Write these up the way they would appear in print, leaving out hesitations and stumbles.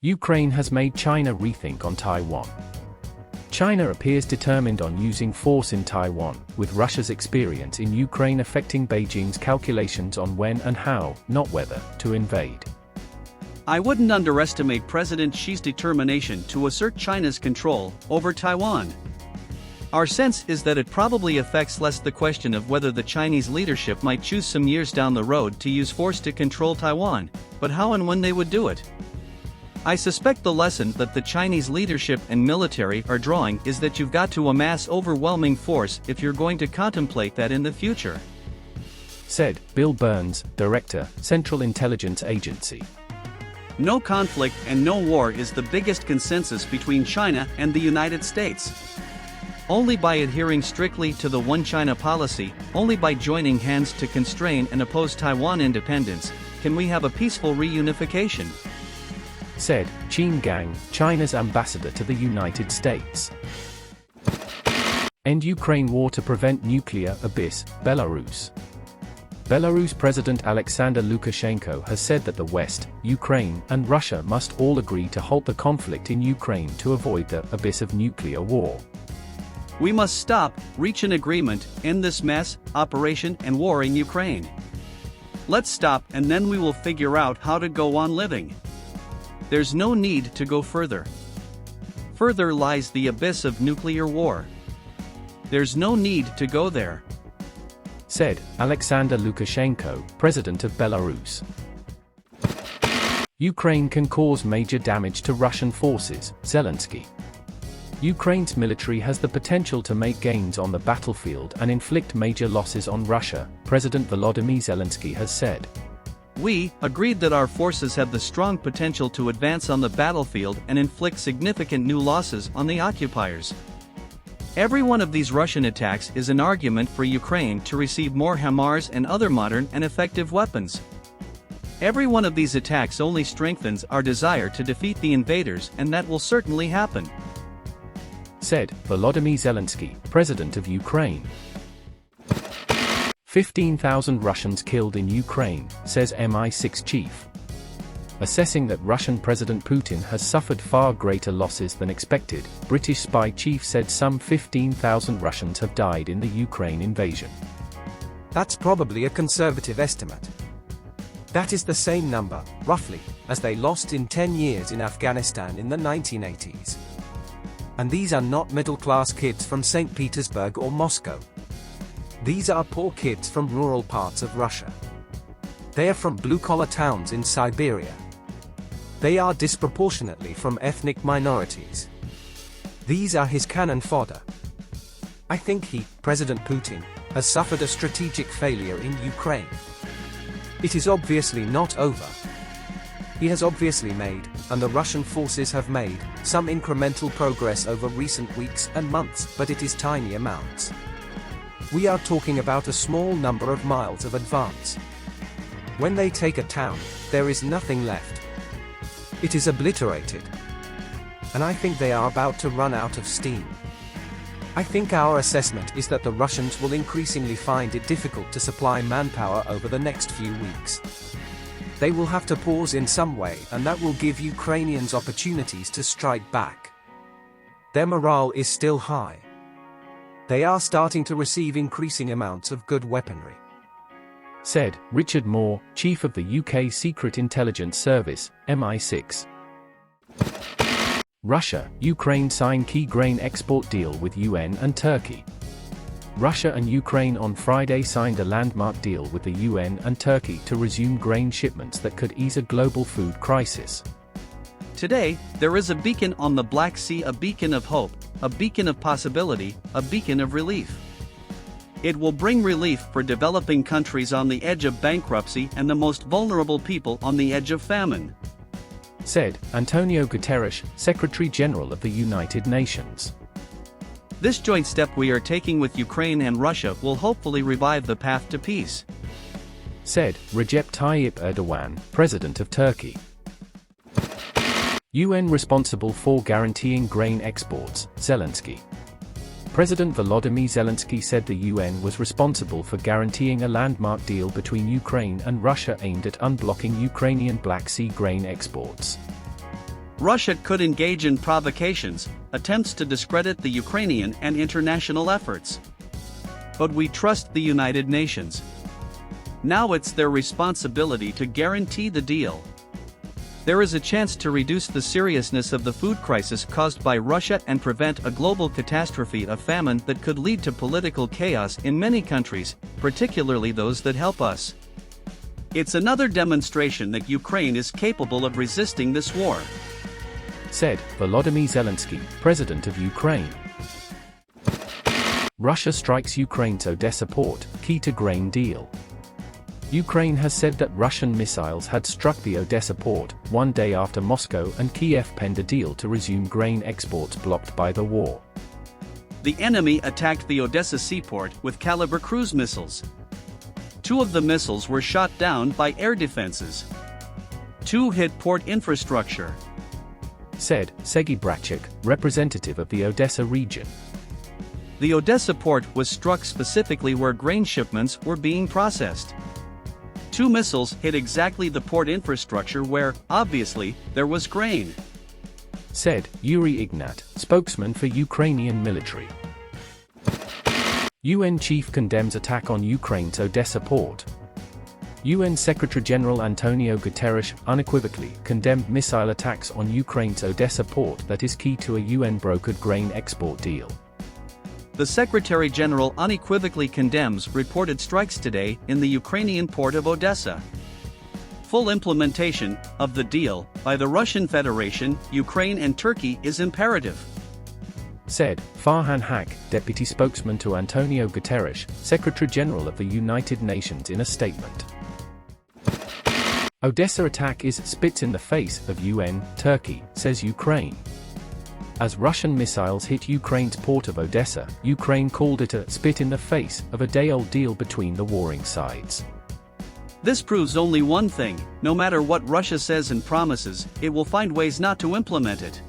Ukraine has made China rethink on Taiwan. China appears determined on using force in Taiwan, with Russia's experience in Ukraine affecting Beijing's calculations on when and how, not whether, to invade. I wouldn't underestimate President Xi's determination to assert China's control over Taiwan. Our sense is that it probably affects less the question of whether the Chinese leadership might choose some years down the road to use force to control Taiwan, but how and when they would do it. I suspect the lesson that the Chinese leadership and military are drawing is that you've got to amass overwhelming force if you're going to contemplate that in the future. Said Bill Burns, Director, Central Intelligence Agency. No conflict and no war is the biggest consensus between China and the United States. Only by adhering strictly to the One China policy, only by joining hands to constrain and oppose Taiwan independence, can we have a peaceful reunification. Said Qin Gang, China's ambassador to the United States. End Ukraine war to prevent nuclear abyss, Belarus. Belarus President Alexander Lukashenko has said that the West, Ukraine, and Russia must all agree to halt the conflict in Ukraine to avoid the abyss of nuclear war. We must stop, reach an agreement, end this mess, operation, and war in Ukraine. Let's stop and then we will figure out how to go on living. There's no need to go further. Further lies the abyss of nuclear war. There's no need to go there. Said Alexander Lukashenko, President of Belarus. Ukraine can cause major damage to Russian forces, Zelensky. Ukraine's military has the potential to make gains on the battlefield and inflict major losses on Russia, President Volodymyr Zelensky has said. We agreed that our forces have the strong potential to advance on the battlefield and inflict significant new losses on the occupiers. Every one of these Russian attacks is an argument for Ukraine to receive more HIMARS and other modern and effective weapons. Every one of these attacks only strengthens our desire to defeat the invaders, and that will certainly happen. Said Volodymyr Zelensky, President of Ukraine. 15,000 Russians killed in Ukraine, says MI6 chief. Assessing that Russian President Putin has suffered far greater losses than expected, British spy chief said some 15,000 Russians have died in the Ukraine invasion. That's probably a conservative estimate. That is the same number, roughly, as they lost in 10 years in Afghanistan in the 1980s. And these are not middle-class kids from St. Petersburg or Moscow. These are poor kids from rural parts of Russia. They are from blue-collar towns in Siberia. They are disproportionately from ethnic minorities. These are his cannon fodder. I think he, President Putin, has suffered a strategic failure in Ukraine. It is obviously not over. He has obviously made, and the Russian forces have made, some incremental progress over recent weeks and months, but it is tiny amounts. We are talking about a small number of miles of advance. When they take a town, there is nothing left. It is obliterated. And I think they are about to run out of steam. I think our assessment is that the Russians will increasingly find it difficult to supply manpower over the next few weeks. They will have to pause in some way, and that will give Ukrainians opportunities to strike back. Their morale is still high. They are starting to receive increasing amounts of good weaponry. Said Richard Moore, Chief of the UK Secret Intelligence Service, MI6. Russia, Ukraine sign key grain export deal with UN and Turkey. Russia and Ukraine on Friday signed a landmark deal with the UN and Turkey to resume grain shipments that could ease a global food crisis. Today, there is a beacon on the Black Sea, a beacon of hope, a beacon of possibility, a beacon of relief. It will bring relief for developing countries on the edge of bankruptcy and the most vulnerable people on the edge of famine. Said Antonio Guterres, Secretary General of the United Nations. This joint step we are taking with Ukraine and Russia will hopefully revive the path to peace. Said Recep Tayyip Erdogan, President of Turkey. UN responsible for guaranteeing grain exports, Zelensky. President Volodymyr Zelensky said the UN was responsible for guaranteeing a landmark deal between Ukraine and Russia aimed at unblocking Ukrainian Black Sea grain exports. Russia could engage in provocations, attempts to discredit the Ukrainian and international efforts. But we trust the United Nations. Now it's their responsibility to guarantee the deal. There is a chance to reduce the seriousness of the food crisis caused by Russia and prevent a global catastrophe of famine that could lead to political chaos in many countries, particularly those that help us. It's another demonstration that Ukraine is capable of resisting this war, said Volodymyr Zelensky, president of Ukraine. Russia strikes Ukraine's Odessa port, key to grain deal. Ukraine has said that Russian missiles had struck the Odessa port, one day after Moscow and Kiev penned a deal to resume grain exports blocked by the war. The enemy attacked the Odessa seaport with Kalibr cruise missiles. 2 of the missiles were shot down by air defenses. 2 hit port infrastructure, said Sergei Bratchuk, representative of the Odessa region. The Odessa port was struck specifically where grain shipments were being processed. 2 missiles hit exactly the port infrastructure where, obviously, there was grain, said Yuri Ignat, spokesman for Ukrainian military. UN chief condemns attack on Ukraine's Odessa port. UN Secretary-General Antonio Guterres unequivocally condemned missile attacks on Ukraine's Odessa port that is key to a UN-brokered grain export deal. The Secretary-General unequivocally condemns reported strikes today in the Ukrainian port of Odessa. Full implementation of the deal by the Russian Federation, Ukraine and Turkey is imperative, said Farhan Haq, deputy spokesman to Antonio Guterres, Secretary-General of the United Nations in a statement. Odessa attack is spits in the face of UN, Turkey, says Ukraine. As Russian missiles hit Ukraine's port of Odessa, Ukraine called it a spit in the face of a day-old deal between the warring sides. This proves only one thing: no matter what Russia says and promises, it will find ways not to implement it,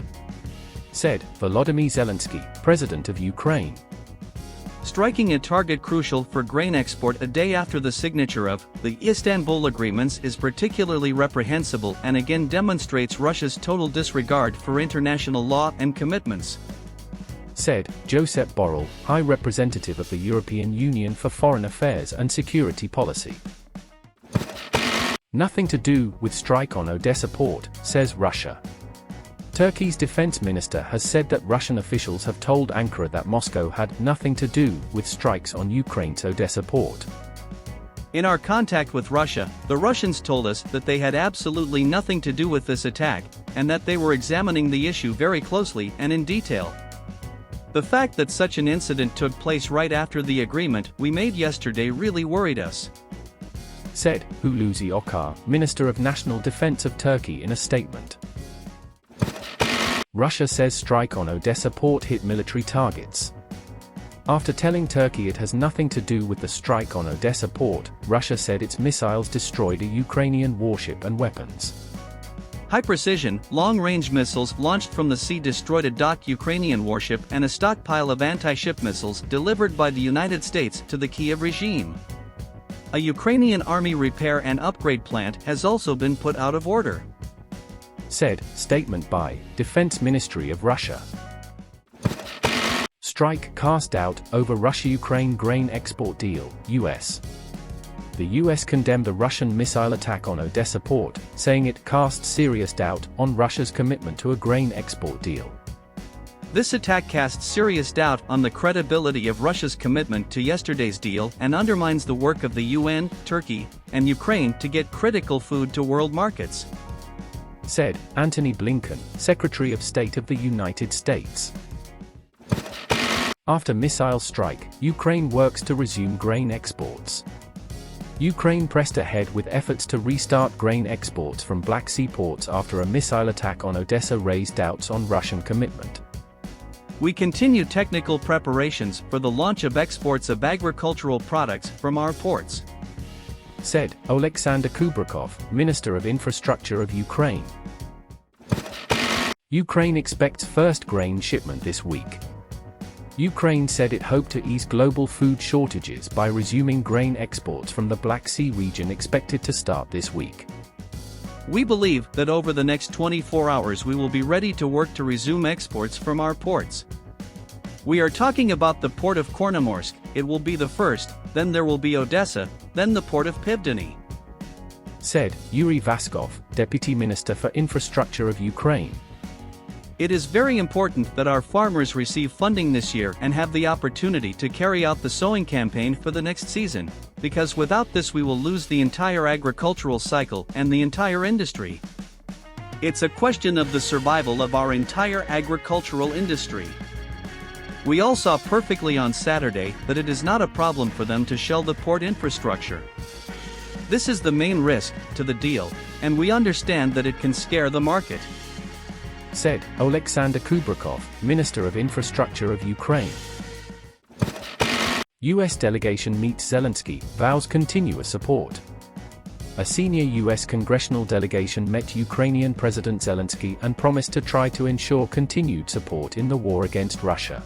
said Volodymyr Zelensky, president of Ukraine. Striking a target crucial for grain export a day after the signature of the Istanbul Agreements is particularly reprehensible and again demonstrates Russia's total disregard for international law and commitments, said Josep Borrell, High Representative of the European Union for Foreign Affairs and Security Policy. Nothing to do with strike on Odessa port, says Russia. Turkey's defense minister has said that Russian officials have told Ankara that Moscow had nothing to do with strikes on Ukraine's Odessa port. In our contact with Russia, the Russians told us that they had absolutely nothing to do with this attack, and that they were examining the issue very closely and in detail. The fact that such an incident took place right after the agreement we made yesterday really worried us, said Hulusi Akar, Minister of National Defense of Turkey in a statement. Russia says strike on Odessa port hit military targets. After telling Turkey it has nothing to do with the strike on Odessa port, Russia said its missiles destroyed a Ukrainian warship and weapons. High-precision, long-range missiles launched from the sea destroyed a docked Ukrainian warship and a stockpile of anti-ship missiles delivered by the United States to the Kiev regime. A Ukrainian army repair and upgrade plant has also been put out of order, said statement by Defense Ministry of Russia. Strike cast doubt over Russia-Ukraine grain export deal, US. The US condemned the Russian missile attack on Odessa port, saying it cast serious doubt on Russia's commitment to a grain export deal. This attack casts serious doubt on the credibility of Russia's commitment to yesterday's deal and undermines the work of the UN, Turkey, and Ukraine to get critical food to world markets, said Antony Blinken, Secretary of State of the United States. After missile strike, Ukraine works to resume grain exports. Ukraine pressed ahead with efforts to restart grain exports from Black Sea ports after a missile attack on Odessa raised doubts on Russian commitment. We continue technical preparations for the launch of exports of agricultural products from our ports, said Oleksandr Kubrakov, Minister of Infrastructure of Ukraine. Ukraine expects first grain shipment this week. Ukraine said it hoped to ease global food shortages by resuming grain exports from the Black Sea region expected to start this week. We believe that over the next 24 hours we will be ready to work to resume exports from our ports. We are talking about the port of Chornomorsk, it will be the first, then there will be Odessa, then the port of Pivdeny," said Yuri Vaskov, Deputy Minister for Infrastructure of Ukraine. "It is very important that our farmers receive funding this year and have the opportunity to carry out the sowing campaign for the next season, because without this we will lose the entire agricultural cycle and the entire industry. It's a question of the survival of our entire agricultural industry." We all saw perfectly on Saturday that it is not a problem for them to shell the port infrastructure. This is the main risk to the deal, and we understand that it can scare the market, said Oleksandr Kubrakov, Minister of Infrastructure of Ukraine. U.S. delegation meets Zelensky, vows continuous support. A senior U.S. congressional delegation met Ukrainian President Zelensky and promised to try to ensure continued support in the war against Russia.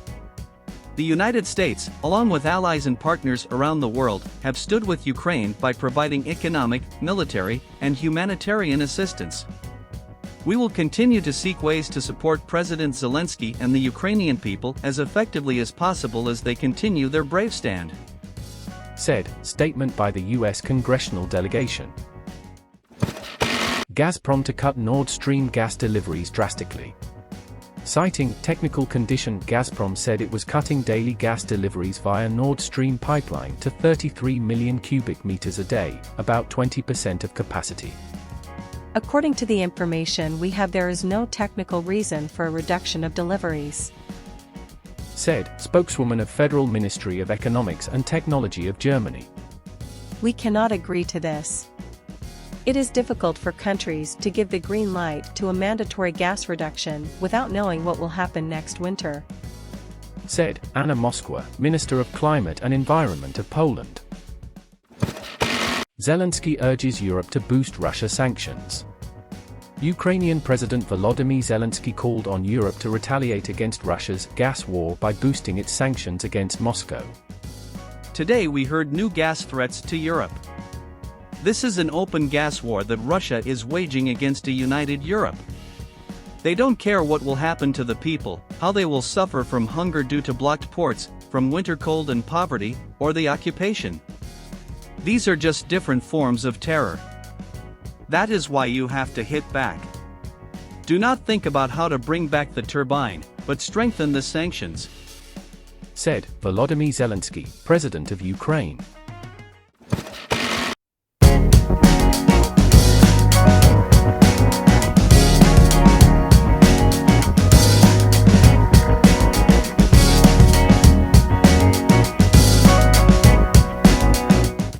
The United States, along with allies and partners around the world, have stood with Ukraine by providing economic, military, and humanitarian assistance. We will continue to seek ways to support President Zelensky and the Ukrainian people as effectively as possible as they continue their brave stand, said statement by the U.S. congressional delegation. Gazprom to cut Nord Stream gas deliveries drastically. Citing technical condition, Gazprom said it was cutting daily gas deliveries via Nord Stream pipeline to 33 million cubic meters a day, about 20% of capacity. According to the information we have, there is no technical reason for a reduction of deliveries, said spokeswoman of Federal Ministry of Economics and Technology of Germany. We cannot agree to this. It is difficult for countries to give the green light to a mandatory gas reduction without knowing what will happen next winter, said Anna Moskwa, Minister of Climate and Environment of Poland. Zelensky urges Europe to boost Russia sanctions. Ukrainian President Volodymyr Zelensky called on Europe to retaliate against Russia's gas war by boosting its sanctions against Moscow. Today we heard new gas threats to Europe. This is an open gas war that Russia is waging against a united Europe. They don't care what will happen to the people, how they will suffer from hunger due to blocked ports, from winter cold and poverty, or the occupation. These are just different forms of terror. That is why you have to hit back. Do not think about how to bring back the turbine, but strengthen the sanctions, said Volodymyr Zelensky, President of Ukraine.